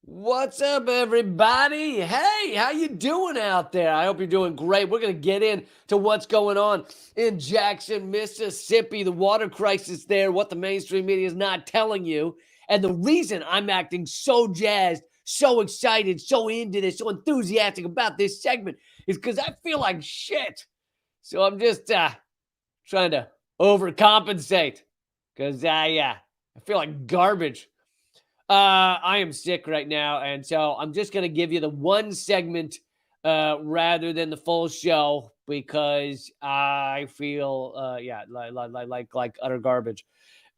What's up, everybody? Hey, how you doing out there? I hope you're doing great. We're going to get into what's going on in Jackson, Mississippi, the water crisis there, what the mainstream media is not telling you. And the reason I'm acting so jazzed, so excited, so into this, so enthusiastic about this segment is because I feel like shit. So I'm just trying to overcompensate because I feel like garbage. I am sick right now, and so I'm just gonna give you the one segment rather than the full show because I feel like utter garbage,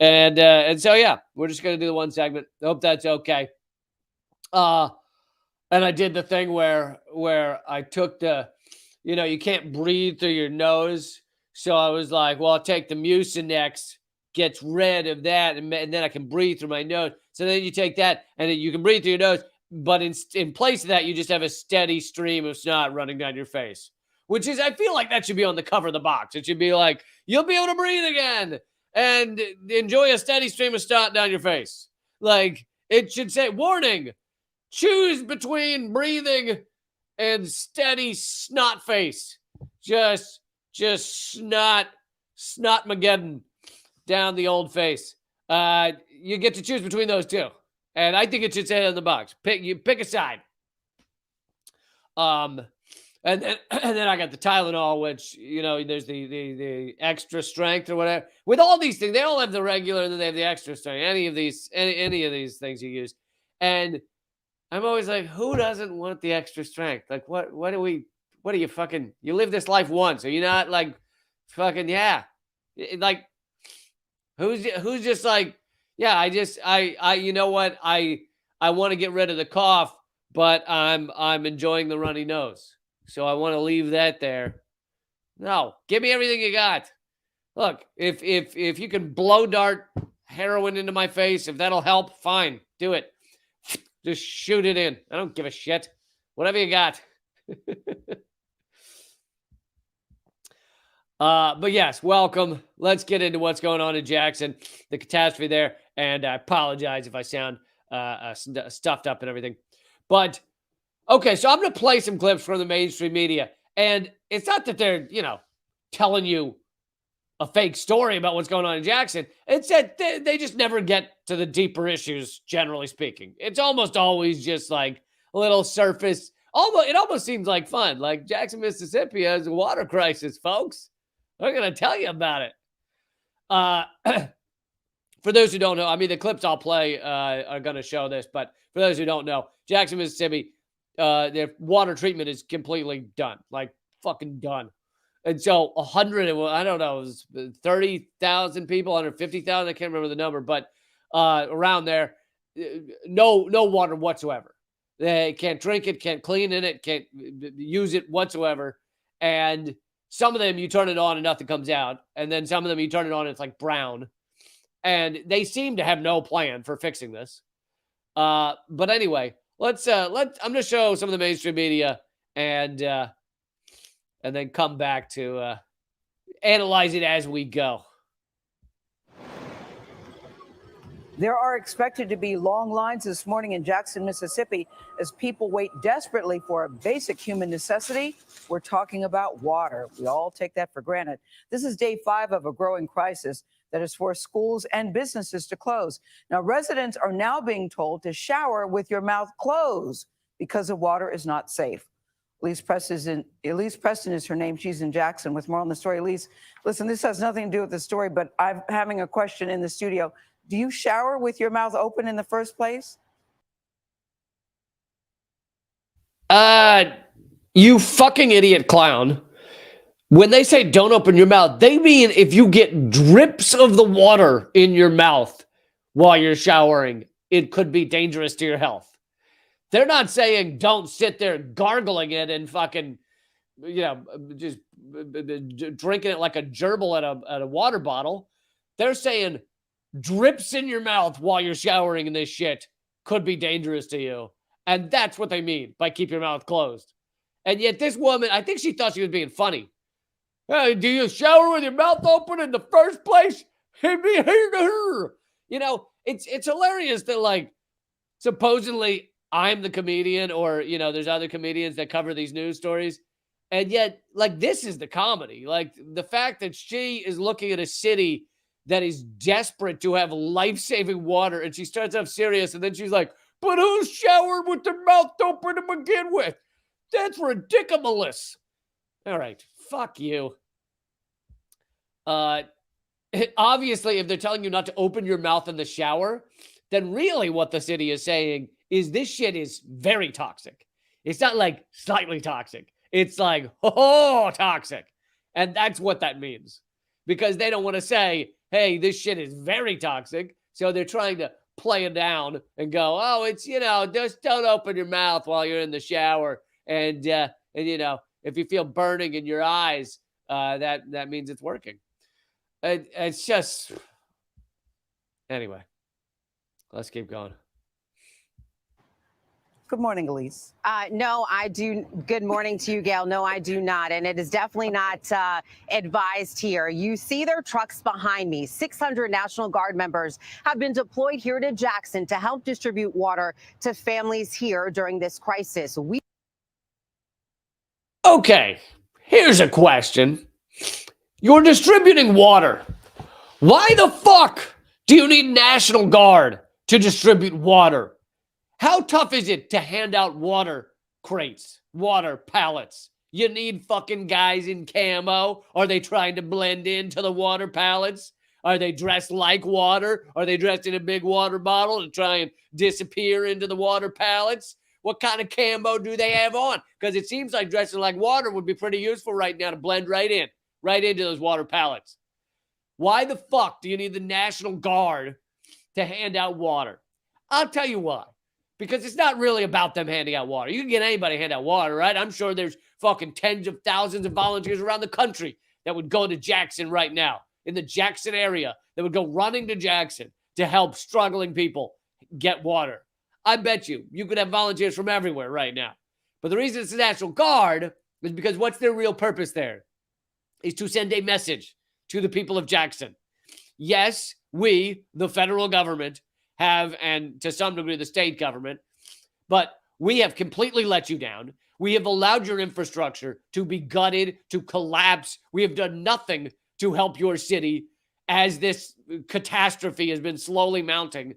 and so yeah, we're just gonna do the one segment. Hope that's okay. Uh, and I did the thing where I took the, you can't breathe through your nose, so I was like, well, I'll take the Mucinex, gets rid of that, and then I can breathe through my nose. So then you take that, and then you can breathe through your nose, but in place of that, you just have a steady stream of snot running down your face, which is, I feel like that should be on the cover of the box. It should be like, you'll be able to breathe again and enjoy a steady stream of snot down your face. Like, it should say, warning, choose between breathing and steady snot face. Just snotmageddon down the old face. You get to choose between those two, and I think it should say it on the box. Pick a side. And then I got the Tylenol, which there's the extra strength or whatever. With all these things, they all have the regular, and then they have the extra strength. Any of these things you use, and I'm always like, who doesn't want the extra strength? Like, what are you fucking, you live this life once. Are you not like fucking, yeah. Like, who's just like, yeah, you know what? I want to get rid of the cough, but I'm enjoying the runny nose. So I want to leave that there. No, give me everything you got. Look, if you can blow dart heroin into my face, if that'll help, fine, do it. Just shoot it in. I don't give a shit. Whatever you got. But yes, welcome. Let's get into what's going on in Jackson, the catastrophe there. And I apologize if I sound stuffed up and everything. But, okay, so I'm going to play some clips from the mainstream media. And it's not that they're, telling you a fake story about what's going on in Jackson. It's that they just never get to the deeper issues, generally speaking. It's almost always just like a little surface. It almost seems like fun. Like, Jackson, Mississippi has a water crisis, folks. I'm going to tell you about it. For those who don't know, I mean, the clips I'll play are going to show this. But for those who don't know, Jackson, Mississippi, their water treatment is completely done. Like, fucking done. And so 100, I don't know, it was 30,000 people, 150,000. I can't remember the number, but around there, no water whatsoever. They can't drink it, can't clean in it, can't use it whatsoever. And some of them you turn it on and nothing comes out. And then some of them you turn it on and it's like brown. And they seem to have no plan for fixing this. But anyway, I'm going to show some of the mainstream media and then come back to analyze it as we go. There are expected to be long lines this morning in Jackson, Mississippi, as people wait desperately for a basic human necessity. We're talking about water. We all take that for granted. This is day 5 of a growing crisis that has forced schools and businesses to close. Now, residents are now being told to shower with your mouth closed because the water is not safe. Elise Preston is her name. She's in Jackson with more on the story. Elise, listen, this has nothing to do with the story, but I'm having a question in the studio. Do you shower with your mouth open in the first place? You fucking idiot clown. When they say don't open your mouth, they mean if you get drips of the water in your mouth while you're showering, it could be dangerous to your health. They're not saying don't sit there gargling it and fucking, just drinking it like a gerbil at a water bottle. They're saying drips in your mouth while you're showering in this shit could be dangerous to you. And that's what they mean by keep your mouth closed. And yet this woman, I think she thought she was being funny. Hey, do you shower with your mouth open in the first place? It's hilarious that, like, supposedly I'm the comedian, or, there's other comedians that cover these news stories. And yet, like, this is the comedy. Like, the fact that she is looking at a city that is desperate to have life-saving water, and she starts off serious, and then she's like, but who showered with their mouth open to begin with? That's ridiculous. All right, fuck you. Obviously, if they're telling you not to open your mouth in the shower, then really what the city is saying is this shit is very toxic. It's not like slightly toxic. It's like, oh, toxic. And that's what that means. Because they don't want to say, hey, this shit is very toxic. So they're trying to play it down and go, oh, it's, just don't open your mouth while you're in the shower. And if you feel burning in your eyes, that means it's working. It's just, anyway, let's keep going. Good morning, Elise. No, I do. Good morning to you, Gail. No, I do not. And it is definitely not advised here. You see their trucks behind me. 600 National Guard members have been deployed here to Jackson to help distribute water to families here during this crisis. Okay, here's a question. You're distributing water. Why the fuck do you need National Guard to distribute water? How tough is it to hand out water crates, water pallets? You need fucking guys in camo? Are they trying to blend into the water pallets? Are they dressed like water? Are they dressed in a big water bottle to try and disappear into the water pallets? What kind of camo do they have on? Because it seems like dressing like water would be pretty useful right now to blend right into those water pallets. Why the fuck do you need the National Guard to hand out water? I'll tell you why. Because it's not really about them handing out water. You can get anybody to hand out water, right? I'm sure there's fucking tens of thousands of volunteers around the country that would go to Jackson right now, in the Jackson area, that would go running to Jackson to help struggling people get water. I bet you could have volunteers from everywhere right now. But the reason it's the National Guard is because what's their real purpose there? Is to send a message to the people of Jackson. Yes, we, the federal government, have, and to some degree the state government, but we have completely let you down. We have allowed your infrastructure to be gutted, to collapse. We have done nothing to help your city as this catastrophe has been slowly mounting.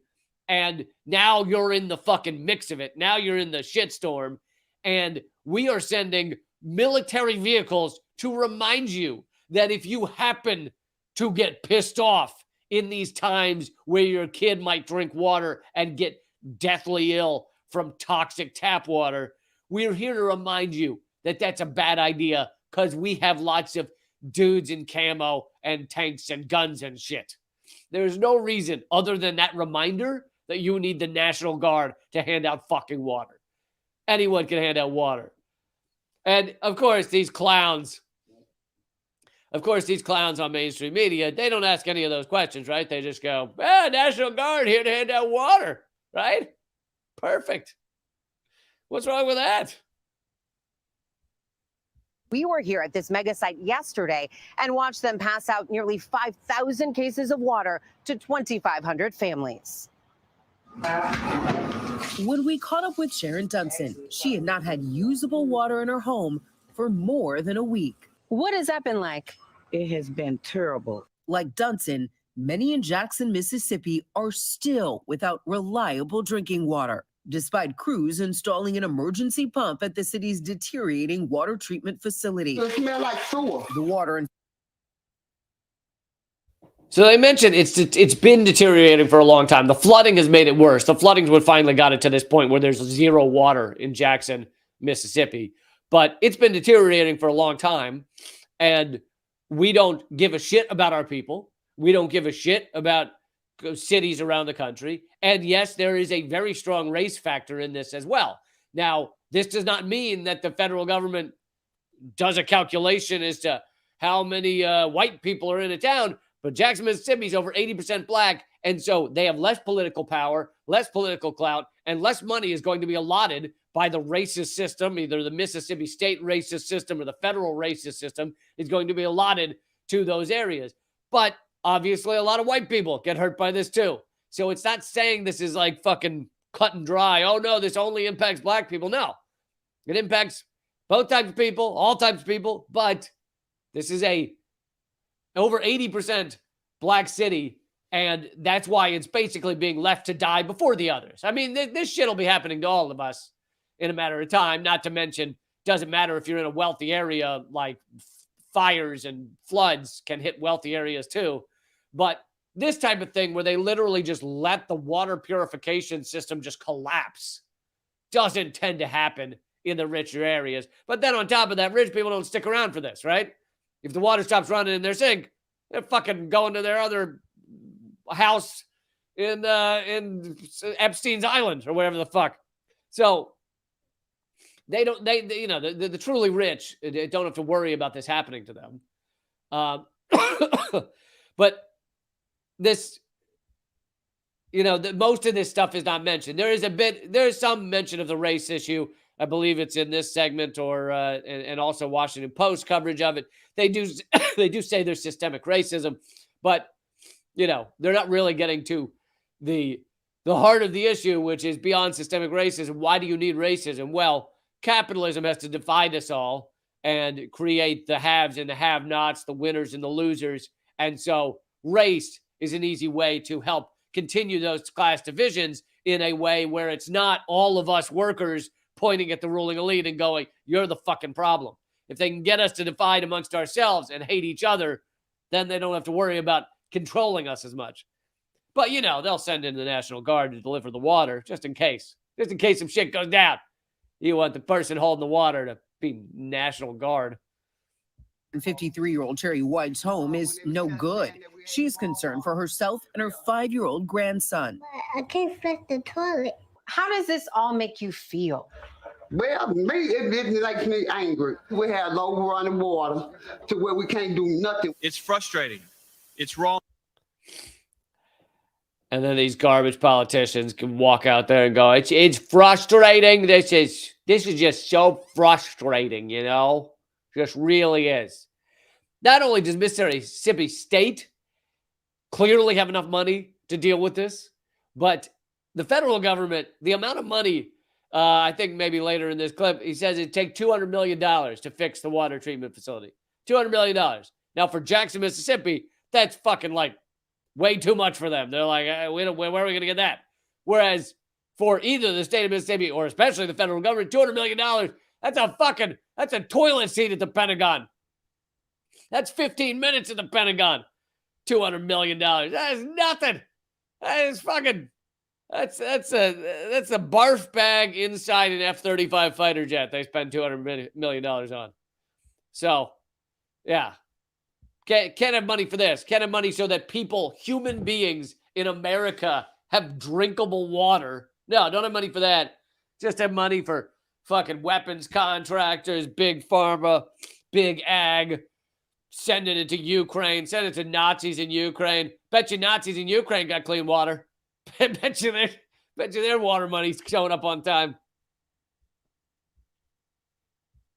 And now you're in the fucking mix of it. Now you're in the shitstorm. And we are sending military vehicles to remind you that if you happen to get pissed off in these times where your kid might drink water and get deathly ill from toxic tap water, we're here to remind you that that's a bad idea because we have lots of dudes in camo and tanks and guns and shit. There's no reason other than that reminder that you need the National Guard to hand out fucking water. Anyone can hand out water. And of course, these clowns on mainstream media, they don't ask any of those questions, right? They just go, National Guard here to hand out water, right? Perfect. What's wrong with that? We were here at this mega site yesterday and watched them pass out nearly 5,000 cases of water to 2,500 families. When we caught up with Sharon Dunson, she had not had usable water in her home for more than a week. What has that been like? It has been terrible. Like Dunson, many in Jackson, Mississippi are still without reliable drinking water, despite crews installing an emergency pump at the city's deteriorating water treatment facility. It smells like sewer. The water So they mentioned it's been deteriorating for a long time. The flooding has made it worse. The flooding's what finally got it to this point where there's zero water in Jackson, Mississippi. But it's been deteriorating for a long time, and we don't give a shit about our people. We don't give a shit about cities around the country. And yes, there is a very strong race factor in this as well. Now, this does not mean that the federal government does a calculation as to how many white people are in a town, but Jackson, Mississippi is over 80% black, and so they have less political power, less political clout, and less money is going to be allotted by the racist system. Either the Mississippi state racist system or the federal racist system is going to be allotted to those areas. But obviously, a lot of white people get hurt by this too. So it's not saying this is like fucking cut and dry. Oh, no, this only impacts black people. No, it impacts both types of people, all types of people. But this is a over 80% black city, and that's why it's basically being left to die before the others. I mean, this shit will be happening to all of us in a matter of time, not to mention, doesn't matter if you're in a wealthy area, like fires and floods can hit wealthy areas too. But this type of thing where they literally just let the water purification system just collapse doesn't tend to happen in the richer areas. But then on top of that, rich people don't stick around for this, right? If the water stops running in their sink, they're fucking going to their other house in Epstein's Island or whatever the fuck. So they don't, you know, the truly rich don't have to worry about this happening to them. But this, you know, most of this stuff is not mentioned. There's some mention of the race issue. I believe it's in this segment or and also Washington Post coverage of it. They do say there's systemic racism, but you know, they're not really getting to the heart of the issue, which is beyond systemic racism. Why do you need racism? Well, capitalism has to divide us all and create the haves and the have-nots, the winners and the losers. And so race is an easy way to help continue those class divisions in a way where it's not all of us workers pointing at the ruling elite and going, you're the fucking problem. If they can get us to divide amongst ourselves and hate each other, then they don't have to worry about controlling us as much. But, you know, they'll send in the National Guard to deliver the water just in case some shit goes down. You want the person holding the water to be National Guard. 53-year-old Cherry White's home is no good. She's concerned for herself and her 5-year-old grandson. I can't flush the toilet. How does this all make you feel? Well, me, it makes me angry. We have low running water to where we can't do nothing. It's frustrating. It's wrong. And then these garbage politicians can walk out there and go, it's frustrating. This is just so frustrating, you know? Just really is. Not only does Mississippi State clearly have enough money to deal with this, but the federal government, the amount of money, I think maybe later in this clip, he says it'd take $200 million to fix the water treatment facility. $200 million. Now for Jackson, Mississippi, that's fucking like way too much for them. They're like, where are we going to get that? Whereas for either the state of Mississippi or especially the federal government, $200 million, that's a toilet seat at the Pentagon. That's 15 minutes at the Pentagon. $200 million. That is nothing. That is fucking, that's a barf bag inside an F-35 fighter jet they spend $200 million on. So, yeah. Can't have money for this. Can't have money so that people, human beings in America have drinkable water. No, don't have money for that. Just have money for fucking weapons contractors, big pharma, big ag, sending it to Ukraine, send it to Nazis in Ukraine. Bet you Nazis in Ukraine got clean water. bet you their water money's showing up on time.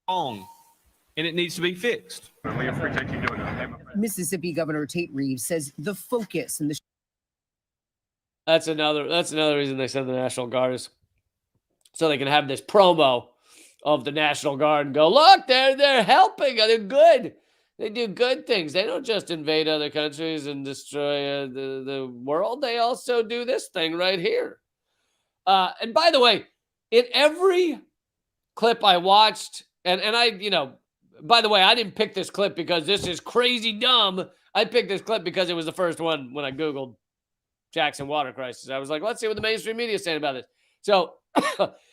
Wrong. And it needs to be fixed. Mississippi Governor Tate Reeves says the focus in the That's another reason they send the National Guard is so they can have this promo of the National Guard and go, look, they're helping. They're good. They do good things. They don't just invade other countries and destroy the world. They also do this thing right here. And by the way, in every clip I watched, and I, you know, by the way, I didn't pick this clip because this is crazy dumb. I picked this clip because it was the first one when I Googled Jackson water crisis. I was like, let's see what the mainstream media is saying about this. So,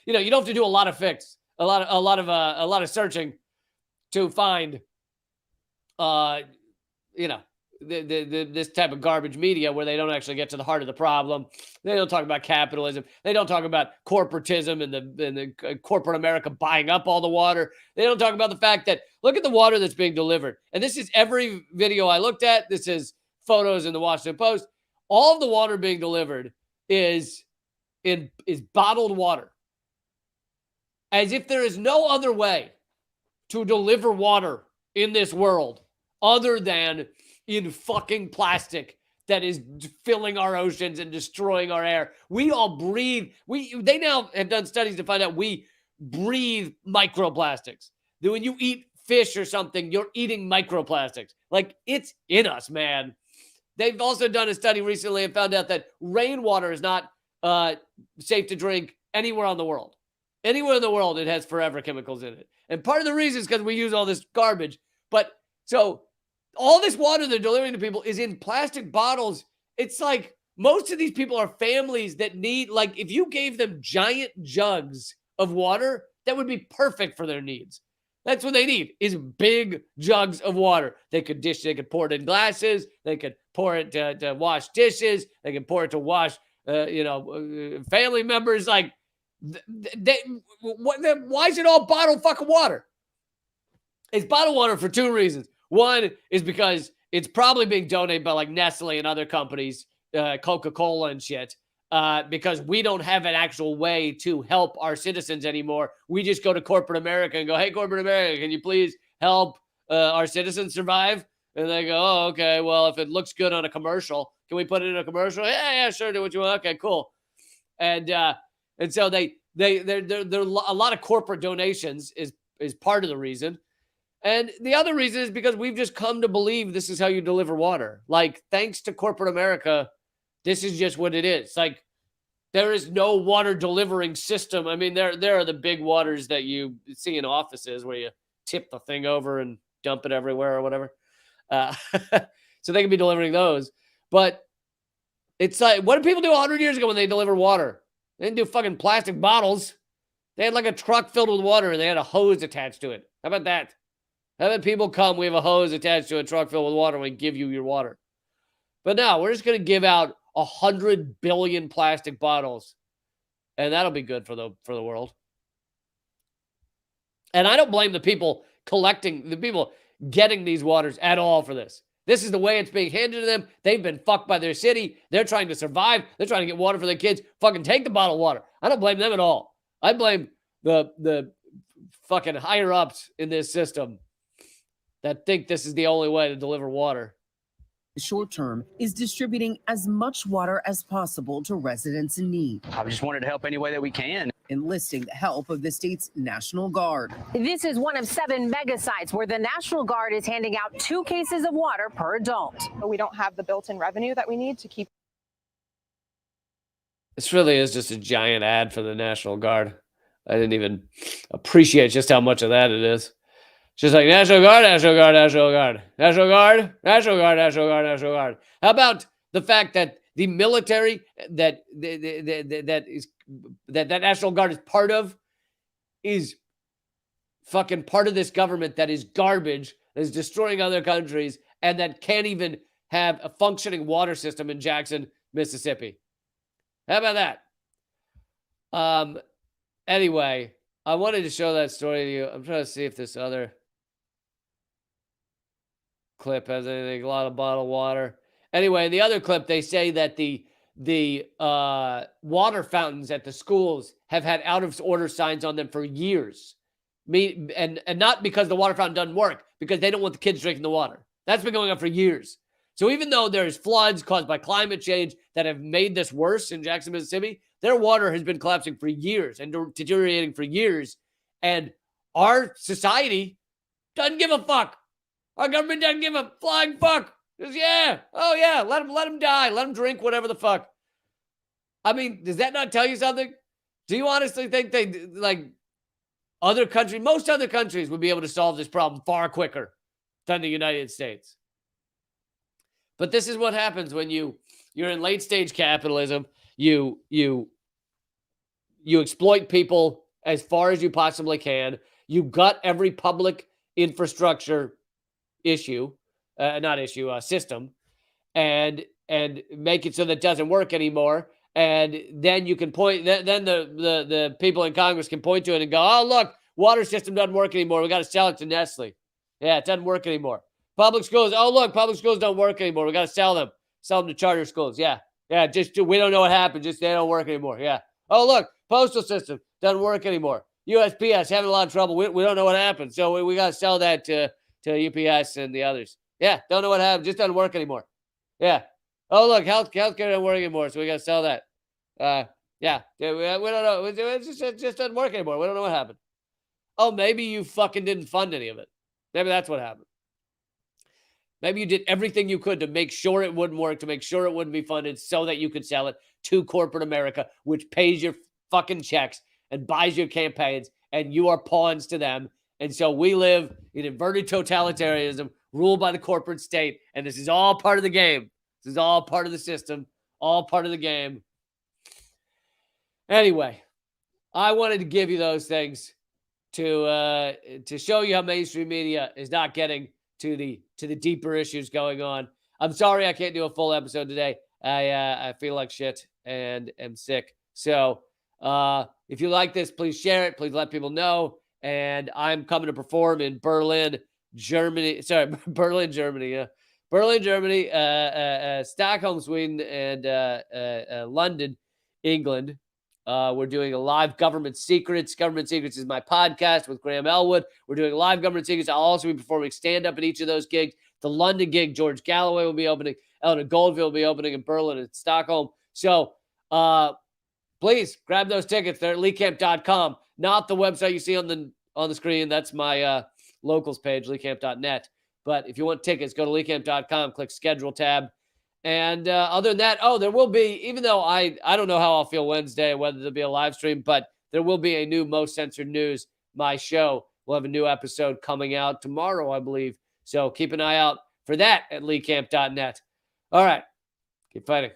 you know, you don't have to do a lot of searching to find, you know, this type of garbage media where they don't actually get to the heart of the problem. They don't talk about capitalism. They don't talk about corporatism and the corporate America buying up all the water. They don't talk about the fact that look at the water that's being delivered. And this is every video I looked at. This is photos in the Washington Post. All of the water being delivered is bottled water. As if there is no other way to deliver water in this world other than in fucking plastic that is filling our oceans and destroying our air. We all breathe. They now have done studies to find out we breathe microplastics. That when you eat fish or something, you're eating microplastics. Like, it's in us, man. They've also done a study recently and found out that rainwater is not safe to drink anywhere in the world. Anywhere in the world, it has forever chemicals in it. And part of the reason is because we use all this garbage. But so all this water they're delivering to people is in plastic bottles. It's like most of these people are families that need, like, if you gave them giant jugs of water, that would be perfect for their needs. That's what they need, is big jugs of water. They could pour it in glasses. They could pour it to wash dishes. They could pour it to wash, family members. Like, why is it all bottled fucking water? It's bottled water for two reasons. One is because it's probably being donated by like Nestle and other companies, Coca-Cola and shit. Because we don't have an actual way to help our citizens anymore. We just go to corporate America and go, hey, corporate America, can you please help our citizens survive? And they go, oh, okay, well, if it looks good on a commercial, can we put it in a commercial? Yeah, sure, do what you want. Okay, cool. And so they're a lot of corporate donations is part of the reason. And the other reason is because we've just come to believe this is how you deliver water. Like, thanks to corporate America, this is just what it is. Like, there is no water delivering system. I mean, there are the big waters that you see in offices where you tip the thing over and dump it everywhere or whatever. So they can be delivering those. But it's like, what did people do 100 years ago when they delivered water? They didn't do fucking plastic bottles. They had like a truck filled with water and they had a hose attached to it. How about that? How about people come, we have a hose attached to a truck filled with water and we give you your water. But now we're just going to give out 100 billion plastic bottles, and that'll be good for the world. And I don't blame the people getting these waters at all for this. This is the way it's being handed to them. They've been fucked by their city. They're trying to survive. They're trying to get water for their kids. Fucking take the bottled water. I don't blame them at all. I blame the fucking higher ups in this system that think this is the only way to deliver water. The short term is distributing as much water as possible to residents in need. I just wanted to help any way that we can. Enlisting the help of the state's National Guard. This is one of 7 mega sites where the National Guard is handing out 2 cases of water per adult. We don't have the built-in revenue that we need to keep. This really is just a giant ad for the National Guard. I didn't even appreciate just how much of that it is. Just like National Guard, National Guard, National Guard, National Guard, National Guard, National Guard, National Guard. How about the fact that the military that National Guard is part of is fucking part of this government that is garbage, that is destroying other countries, and that can't even have a functioning water system in Jackson, Mississippi. How about that? Anyway, I wanted to show that story to you. I'm trying to see if this other clip has anything. A lot of bottled water. Anyway, in the other clip, they say that the water fountains at the schools have had out of order signs on them for years. And not because the water fountain doesn't work, because they don't want the kids drinking the water. That's been going on for years. So even though there's floods caused by climate change that have made this worse in Jackson, Mississippi, their water has been collapsing for years and deteriorating for years. And our society doesn't give a fuck. Our government doesn't give a flying fuck. Just, let them die. Let them drink whatever the fuck. I mean, does that not tell you something? Do you honestly think most other countries would be able to solve this problem far quicker than the United States? But this is what happens when you're in late stage capitalism. You exploit people as far as you possibly can. You gut every public infrastructure system, and make it so that it doesn't work anymore. And then you can point. Then the people in Congress can point to it and go, "Oh, look, water system doesn't work anymore. We got to sell it to Nestle. Yeah, it doesn't work anymore. Public schools. Oh, look, public schools don't work anymore. We got to sell them to charter schools. Yeah. We don't know what happened. Just they don't work anymore. Yeah. Oh, look, postal system doesn't work anymore. USPS having a lot of trouble. We don't know what happened. So we got to sell that to UPS and the others. Yeah, don't know what happened. Just doesn't work anymore. Yeah. Oh, look, healthcare don't work anymore, so we got to sell that. Yeah, we don't know. It just doesn't work anymore. We don't know what happened. Oh, maybe you fucking didn't fund any of it. Maybe that's what happened. Maybe you did everything you could to make sure it wouldn't work, to make sure it wouldn't be funded so that you could sell it to corporate America, which pays your fucking checks and buys your campaigns, and you are pawns to them. And so we live in inverted totalitarianism ruled by the corporate state, and this is all part of the game. This is all part of the system, all part of the game. Anyway, I wanted to give you those things to show you how mainstream media is not getting to the deeper issues going on. I'm sorry I can't do a full episode today. I feel like shit and am sick. So if you like this, please share it. Please let people know. And I'm coming to perform in Berlin, Germany. Sorry, Berlin, Germany. Yeah. Berlin, Germany, Stockholm, Sweden, and London, England. We're doing a live Government Secrets. Government Secrets is my podcast with Graham Elwood. We're doing live Government Secrets. I'll also be performing stand-up at each of those gigs. The London gig, George Galloway will be opening. Elena Goldfield will be opening in Berlin and Stockholm. So please grab those tickets. They're at leecamp.com, not the website you see on the screen. That's my locals page, leecamp.net. But if you want tickets, go to leecamp.com, click schedule tab. And other than that, there will be, even though I don't know how I'll feel Wednesday, whether there'll be a live stream, but there will be a new Most Censored News, my show. We'll have a new episode coming out tomorrow, I believe. So keep an eye out for that at leecamp.net. All right. Keep fighting.